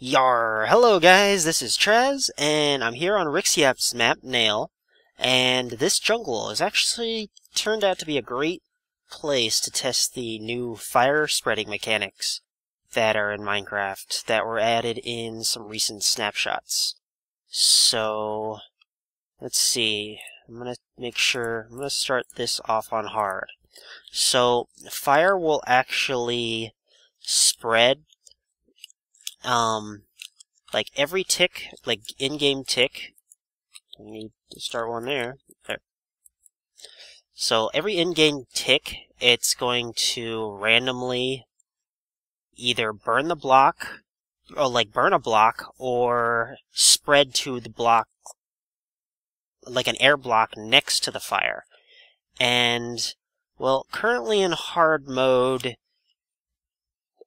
Yar! Hello guys, this is Traz, and I'm here on Rixiot's map, Nail, and this jungle has actually turned out to be a great place to test the new fire spreading mechanics that are in Minecraft, that were added in some recent snapshots. So, let's see, I'm gonna start this off on hard. So, fire will actually spread like every tick, like in-game tick. I need to start one there. So every in-game tick, it's going to randomly either burn the block, or like burn a block, or spread to the block, like an air block next to the fire. And, well, currently in hard mode,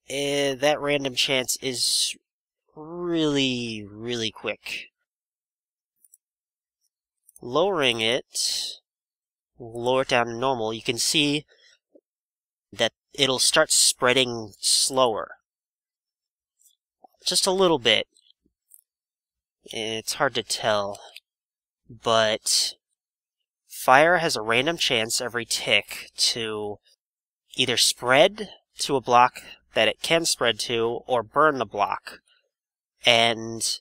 that random chance is really quick. Lowering it, lower it down to normal, you can see that it'll start spreading slower. Just a little bit. It's hard to tell. But fire has a random chance every tick to either spread to a block that it can spread to, or burn the block. And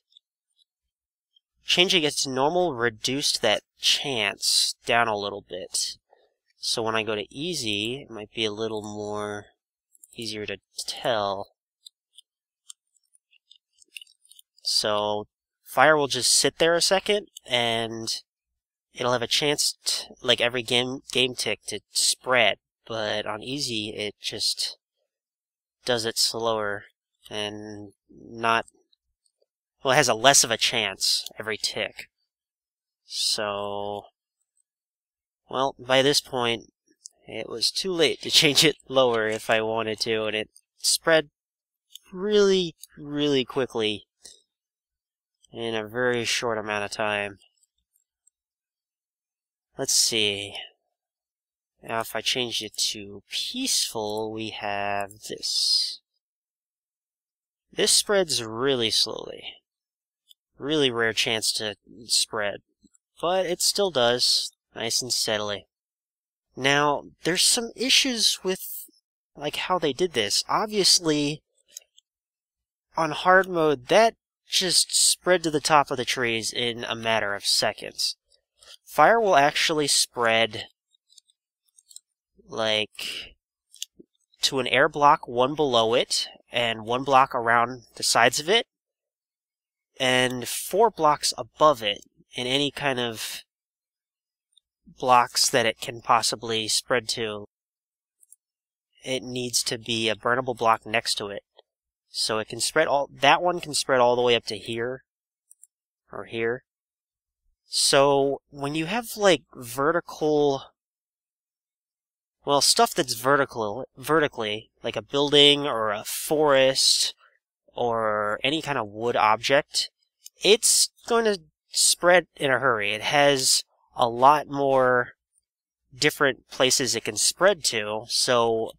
changing it to normal reduced that chance down a little bit. So when I go to easy, it might be a little more easier to tell. So fire will just sit there a second, and it'll have a chance, like every game tick, to spread. But on easy, it just does it slower and not. Well, it has a less of a chance every tick. So, well, by this point, it was too late to change it lower if I wanted to, and it spread really quickly in a very short amount of time. Let's see. Now if I change it to peaceful, we have this. This spreads really slowly. Really rare chance to spread, but it still does, nice and steadily. Now, there's some issues with, like, how they did this. Obviously, on hard mode, that just spread to the top of the trees in a matter of seconds. Fire will actually spread, like, to an air block, one below it, and one block around the sides of it, and 4 blocks above it, in any kind of blocks that it can possibly spread to. It needs to be a burnable block next to it. So it can spread that one can spread all the way up to here, or here. So when you have, like, vertical, well, stuff that's vertically, like a building or a forest or any kind of wood object, it's going to spread in a hurry. It has a lot more different places it can spread to, so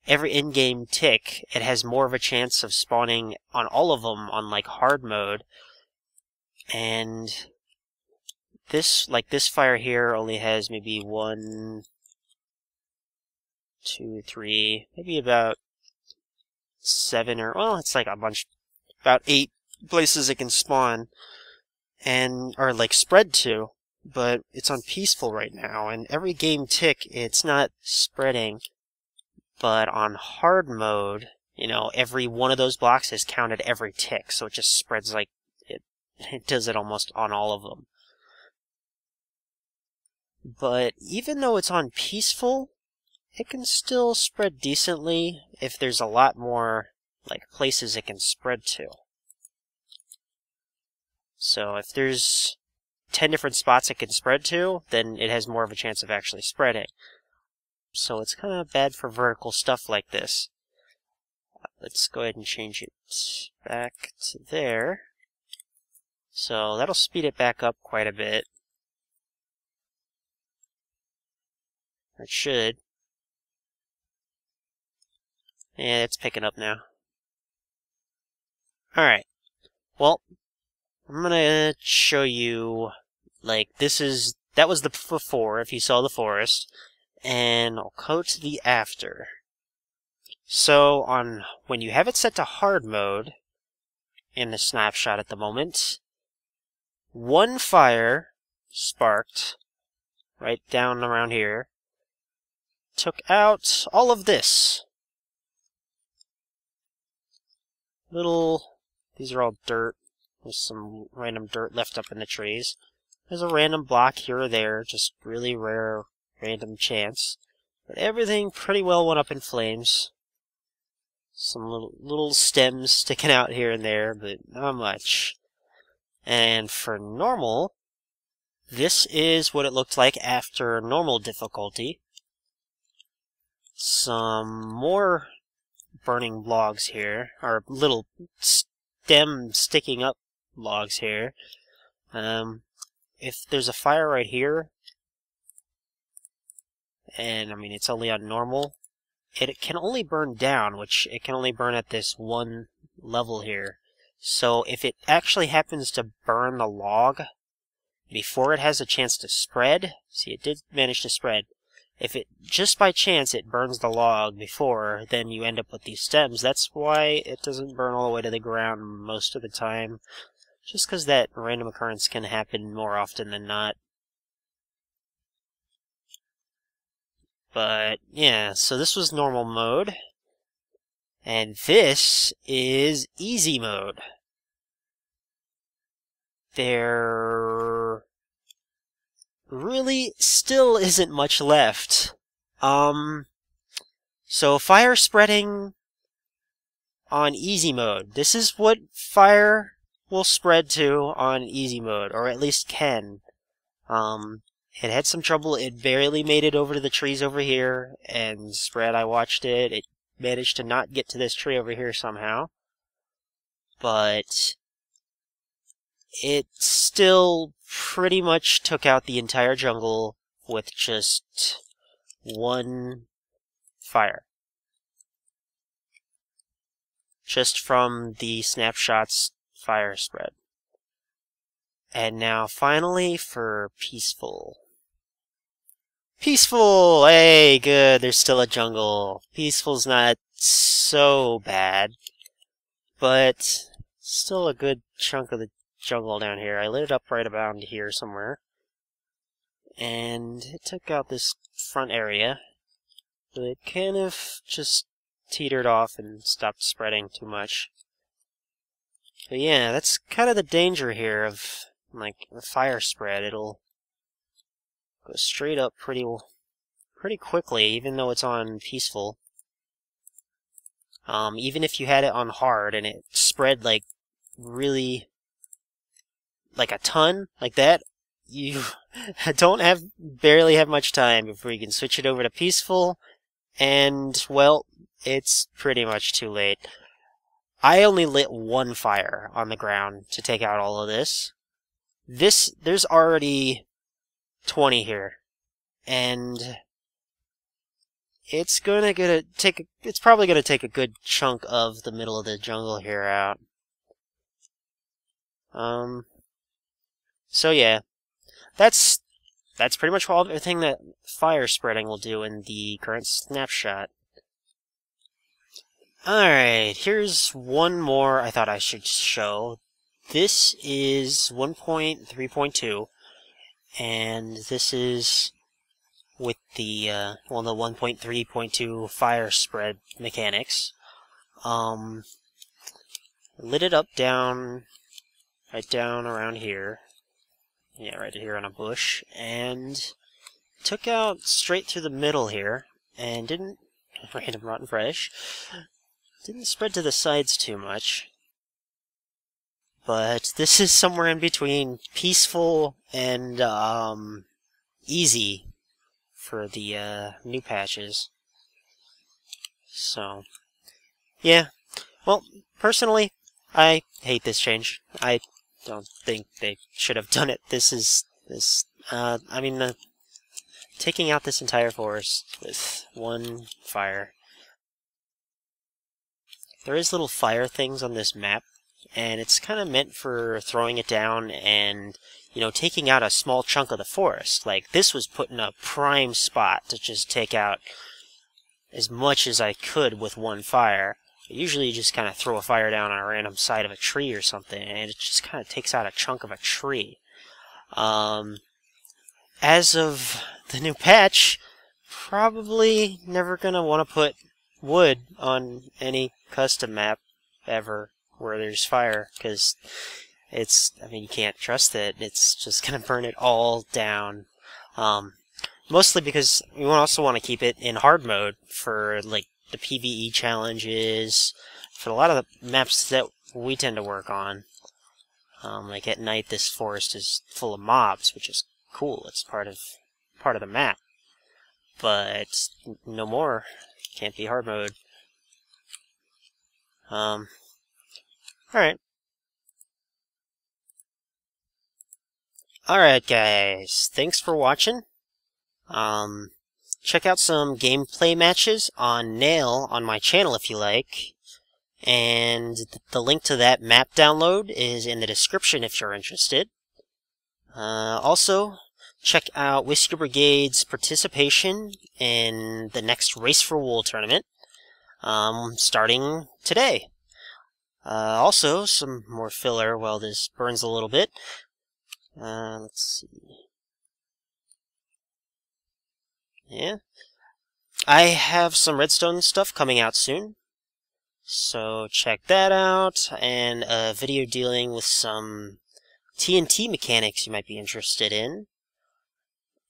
every in-game tick, it has more of a chance of spawning on all of them on, like, hard mode. And this, like, this fire here only has maybe 1, 2, 3, maybe about 7, or, well, it's like a bunch, about 8 places it can spawn and, or like, spread to. But it's on peaceful right now, and every game tick, it's not spreading. But on hard mode, you know, every one of those blocks is counted every tick, so it just spreads like it does it almost on all of them. But even though it's on peaceful, it can still spread decently if there's a lot more, like, places it can spread to. So if there's 10 different spots it can spread to, then it has more of a chance of actually spreading. So it's kind of bad for vertical stuff like this. Let's go ahead and change it back to there. So that'll speed it back up quite a bit. It should. Yeah, it's picking up now. Alright. Well, I'm gonna show you, like, that was the before, if you saw the forest, and I'll go to the after. So, when you have it set to hard mode, in the snapshot at the moment, one fire sparked, right down around here, took out all of this. These are all dirt. There's some random dirt left up in the trees. There's a random block here or there, just really rare, random chance. But everything pretty well went up in flames. Some little stems sticking out here and there, but not much. And for normal, this is what it looked like after normal difficulty. Some more burning logs here, or little stem sticking up logs here. If there's a fire right here, and I mean it's only on normal, it can only burn down, which it can only burn at this one level here. So if it actually happens to burn the log before it has a chance to spread, see, it did manage to spread. If it, just by chance, it burns the log before, then you end up with these stems. That's why it doesn't burn all the way to the ground most of the time. Just because that random occurrence can happen more often than not. But, yeah, so this was normal mode. And this is easy mode. There really still isn't much left. So fire spreading on easy mode. This is what fire will spread to on easy mode, or at least can. It had some trouble. It barely made it over to the trees over here, and spread, I watched it. It managed to not get to this tree over here somehow. But it still pretty much took out the entire jungle with just one fire. Just from the snapshots fire spread. And now finally for peaceful. Peaceful! Hey, good, there's still a jungle. Peaceful's not so bad, but still a good chunk of the jungle down here. I lit it up right about here somewhere. And it took out this front area, but it kind of just teetered off and stopped spreading too much. But yeah, that's kind of the danger here of, like, the fire spread. It'll go straight up pretty quickly, even though it's on peaceful. Even if you had it on hard and it spread, like, really, like a ton, like that, you barely have much time before you can switch it over to peaceful, and, well, it's pretty much too late. I only lit one fire on the ground to take out all of this. There's already 20 here, and it's probably gonna take a good chunk of the middle of the jungle here out. So yeah, that's pretty much everything that fire spreading will do in the current snapshot. Alright, here's one more I thought I should show. This is 1.3.2, and this is with the, the 1.3.2 fire spread mechanics. Lit it up right down around here. Yeah, right here on a bush, and took out straight through the middle here, and random rotten fresh, didn't spread to the sides too much. But this is somewhere in between peaceful and, easy for the, new patches. So, yeah. Well, personally, I hate this change. I don't think they should have done it. Taking out this entire forest with one fire. There is little fire things on this map, and it's kind of meant for throwing it down and, you know, taking out a small chunk of the forest. Like, this was put in a prime spot to just take out as much as I could with one fire. Usually you just kind of throw a fire down on a random side of a tree or something, and it just kind of takes out a chunk of a tree. As of the new patch, probably never gonna want to put wood on any custom map ever where there's fire, because I mean, you can't trust it. It's just gonna burn it all down. Mostly because you also want to keep it in hard mode for, like, the PvE challenges, for a lot of the maps that we tend to work on. Like, at night, this forest is full of mobs, which is cool. It's part of the map. But no more. Can't be hard mode. Alright. Alright, guys. Thanks for watching. Check out some gameplay matches on Nail on my channel if you like. And the link to that map download is in the description if you're interested. Also, check out Whiskey Brigade's participation in the next Race for Wool tournament, starting today. Also, some more filler while this burns a little bit. Let's see. Yeah. I have some redstone stuff coming out soon, so check that out, and a video dealing with some TNT mechanics you might be interested in.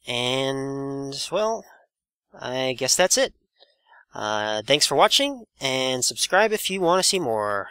And, well, I guess that's it. Thanks for watching, and subscribe if you want to see more.